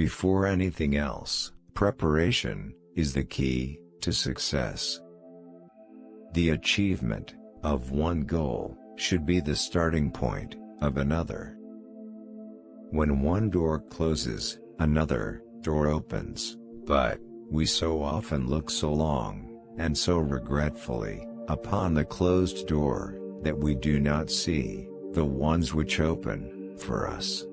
Before anything else, preparation is the key to success. The achievement of one goal should be the starting point of another. When one door closes, another door opens, but we so often look so long, and so regretfully, upon the closed door, that we do not see the ones which open for us.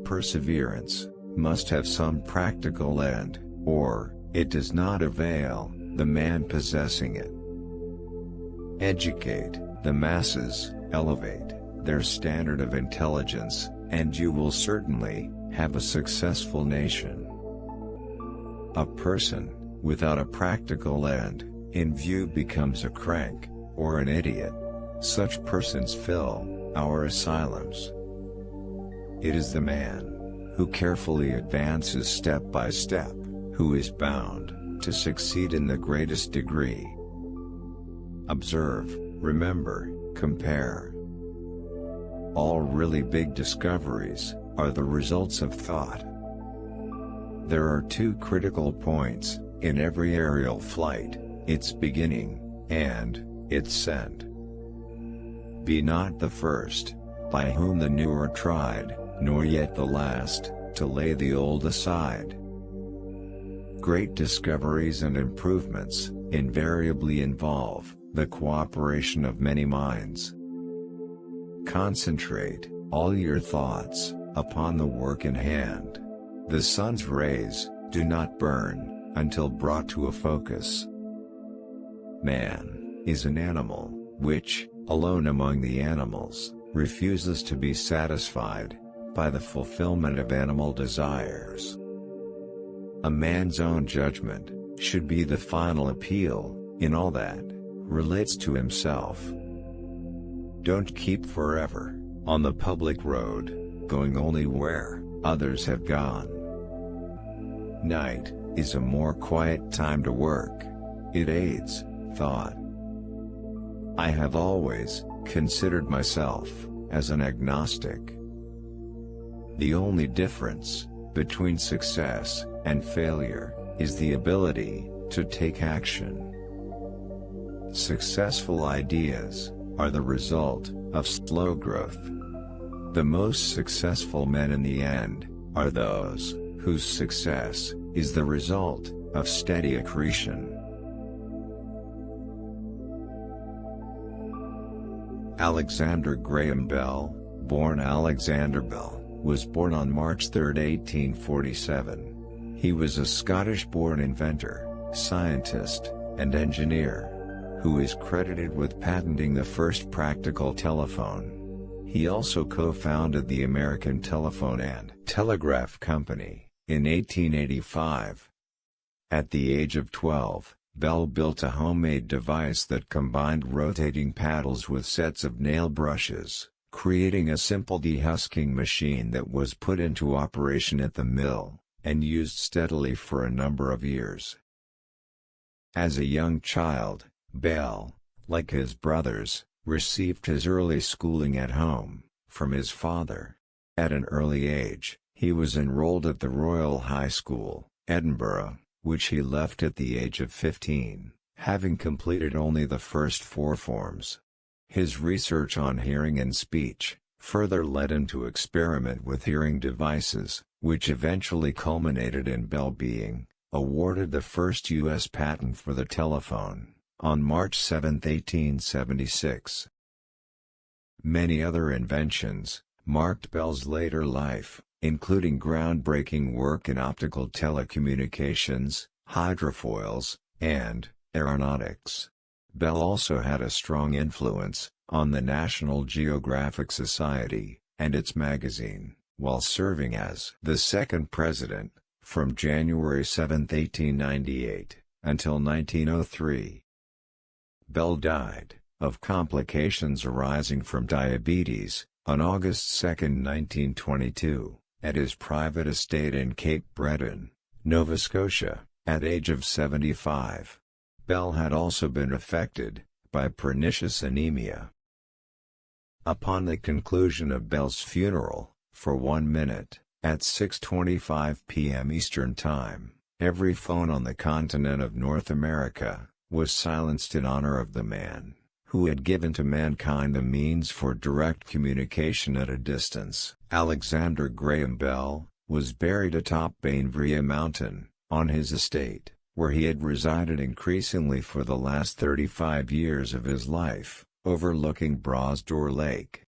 Perseverance must have some practical end, or it does not avail the man possessing it. Educate the masses, elevate their standard of intelligence, and you will certainly have a successful nation. A person without a practical end in view becomes a crank, or an idiot. Such persons fill our asylums. It is the man who carefully advances step by step who is bound to succeed in the greatest degree. Observe, remember, compare. All really big discoveries are the results of thought. There are two critical points in every aerial flight: its beginning and its end. Be not the first, by whom the new are tried, nor yet the last, to lay the old aside. Great discoveries and improvements invariably involve the cooperation of many minds. Concentrate all your thoughts upon the work in hand. The sun's rays do not burn until brought to a focus. Man is an animal which, alone among the animals, refuses to be satisfied by the fulfillment of animal desires. A man's own judgment should be the final appeal in all that relates to himself. Don't keep forever on the public road, going only where others have gone. Night is a more quiet time to work. It aids thought. I have always considered myself as an agnostic. The only difference between success and failure is the ability to take action. Successful ideas are the result of slow growth. The most successful men in the end are those whose success is the result of steady accretion. Alexander Graham Bell, born Alexander Bell, was born on March 3, 1847. He was a Scottish-born inventor, scientist, and engineer, who is credited with patenting the first practical telephone. He also co-founded the American Telephone and Telegraph Company in 1885. At the age of 12, Bell built a homemade device that combined rotating paddles with sets of nail brushes, creating a simple dehusking machine that was put into operation at the mill, and used steadily for a number of years. As a young child, Bell, like his brothers, received his early schooling at home, from his father. At an early age, he was enrolled at the Royal High School, Edinburgh, which he left at the age of 15, having completed only the first 4 forms. His research on hearing and speech further led him to experiment with hearing devices, which eventually culminated in Bell being awarded the first U.S. patent for the telephone on March 7, 1876. Many other inventions marked Bell's later life, including groundbreaking work in optical telecommunications, hydrofoils, and aeronautics. Bell also had a strong influence on the National Geographic Society and its magazine, while serving as the second president, from January 7, 1898, until 1903. Bell died of complications arising from diabetes on August 2, 1922, at his private estate in Cape Breton, Nova Scotia, at age of 75. Bell had also been affected by pernicious anemia. Upon the conclusion of Bell's funeral, for 1 minute, At 6:25 p.m. Eastern Time, every phone on the continent of North America was silenced in honor of the man who had given to mankind the means for direct communication at a distance. Alexander Graham Bell was buried atop Bainbrea Mountain, on his estate, where he had resided increasingly for the last 35 years of his life, overlooking Brosdor Lake.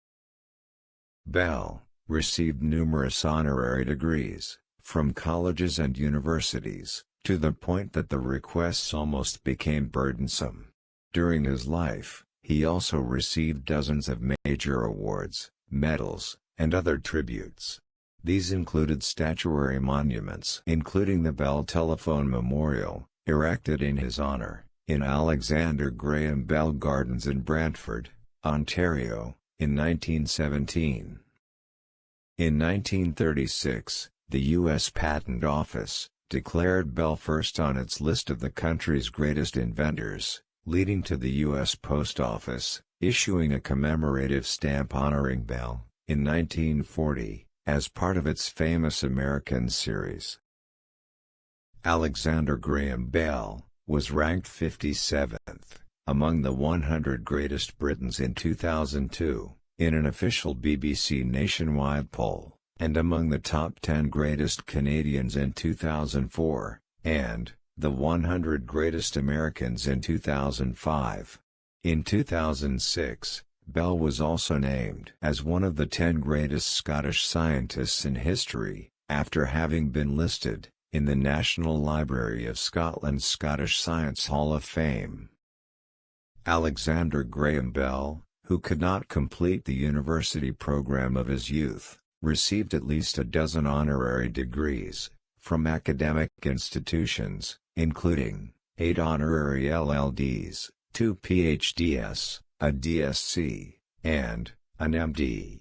Bell received numerous honorary degrees from colleges and universities, to the point that the requests almost became burdensome. During his life, he also received dozens of major awards, medals, and other tributes. These included statuary monuments, including the Bell Telephone Memorial, erected in his honor, in Alexander Graham Bell Gardens in Brantford, Ontario, in 1917. In 1936, the U.S. Patent Office declared Bell first on its list of the country's greatest inventors, leading to the U.S. Post Office issuing a commemorative stamp honoring Bell, in 1940, as part of its famous American series. Alexander Graham Bell was ranked 57th among the 100 greatest Britons in 2002, in an official BBC nationwide poll, and among the top 10 greatest Canadians in 2004, and the 100 greatest Americans in 2005. In 2006, Bell was also named as one of the 10 greatest Scottish scientists in history, after having been listed in the National Library of Scotland's Scottish Science Hall of Fame. Alexander Graham Bell, who could not complete the university program of his youth, received at least a dozen honorary degrees from academic institutions, including 8 honorary LLDs, 2 PhDs, a DSc, and an MD.